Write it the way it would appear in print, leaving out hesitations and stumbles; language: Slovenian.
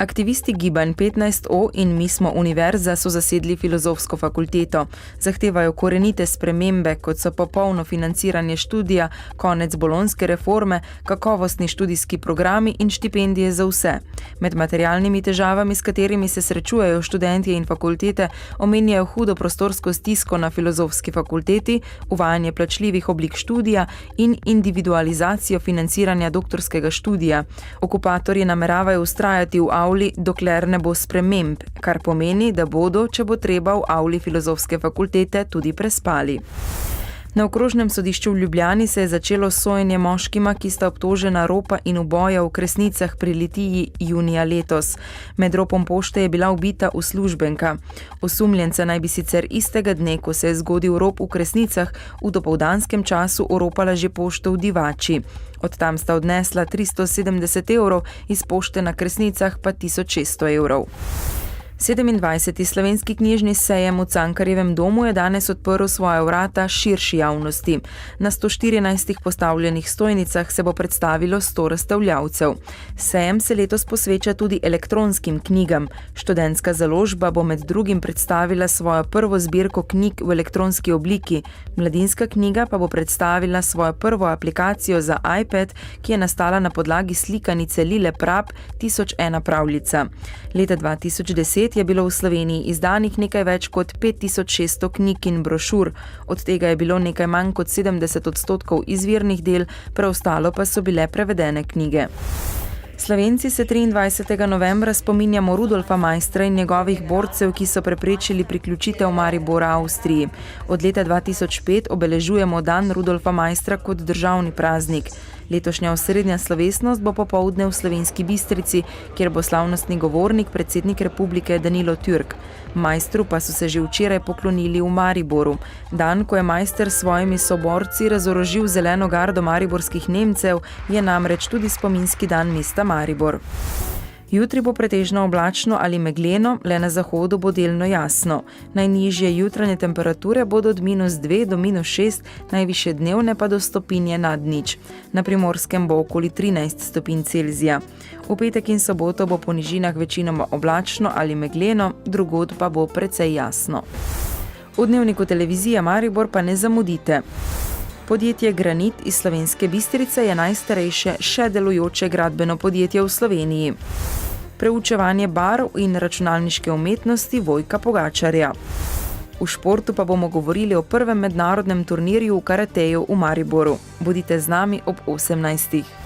Aktivisti gibanj 15O in Mi smo univerza so zasedli filozofsko fakulteto. Zahtevajo korenite spremembe, kot so popolno financiranje študija, konec bolonjske reforme, kakovostni študijski programi in štipendije za vse. Med materialnimi težavami, s katerimi se srečujejo študentje in fakultete, omenjajo hudo prostorsko stisko na filozofski fakulteti, uvajanje plačljivih oblik študija in individualizacijo financiranja doktorskega študija. Okupatorji nameravajo vztrajati v avli, dokler ne bo sprememb, kar pomeni, da bodo, če bo treba, v avli filozofske fakultete tudi prespali. Na okrožnem sodišču v Ljubljani se je začelo sojenje moškima, ki sta obtožena ropa in uboja v Kresnicah pri Litiji junija letos. Med ropom pošte je bila ubita uslužbenka. Osumljenca naj bi sicer istega dne, ko se je zgodil rop v Kresnicah, v dopoldanskem času oropala že pošto v Divači. Od tam sta odnesla 370 evrov, iz pošte na Kresnicah pa 1600 evrov. 27. slovenski knjižni sejem v Cankarjevem domu je danes odprl svoja vrata širši javnosti. Na 114 postavljenih stojnicah se bo predstavilo 100 razstavljavcev. Sejem se letos posveča tudi elektronskim knjigam. Študentska založba bo med drugim predstavila svojo prvo zbirko knjig v elektronski obliki. Mladinska knjiga pa bo predstavila svojo prvo aplikacijo za iPad, ki je nastala na podlagi slikanice Lile Prap 1001 pravljica. Leta 2010 je bilo v Sloveniji izdanih nekaj več kot 5600 knjig in brošur, od tega je bilo nekaj manj kot 70% izvirnih del, preostalo pa so bile prevedene knjige. Slovenci se 23. novembra spominjamo Rudolfa Maistra in njegovih borcev, ki so preprečili priključitev Maribora Avstriji. Od leta 2005 obeležujemo dan Rudolfa Maistra kot državni praznik. Letošnja osrednja slovesnost bo popoldne v Slovenski Bistrici, kjer bo slavnostni govornik predsednik republike Danilo Türk. Maistru pa so se že včeraj poklonili v Mariboru. Dan, ko je Maister s svojimi soborci razorožil zeleno gardo mariborskih Nemcev, je namreč tudi spominski dan mesta Maribor. Jutri bo pretežno oblačno ali megleno, le na zahodu bo delno jasno. Najnižje jutranje temperature bodo od -2 do -6, najvišje dnevne pa do stopinje nad nič. Na Primorskem bo okoli 13 stopinj Celzija. V petek in soboto bo po nižinah večinoma oblačno ali megleno, drugod pa bo precej jasno. V dnevniku televizije Maribor pa ne zamudite. Podjetje Granit iz Slovenske Bistrice je najstarejše še delujoče gradbeno podjetje v Sloveniji. Preučevanje barv in računalniške umetnosti Vojka Pogačarja. V športu pa bomo govorili o prvem mednarodnem turnirju v karateju v Mariboru. Bodite z nami ob 18.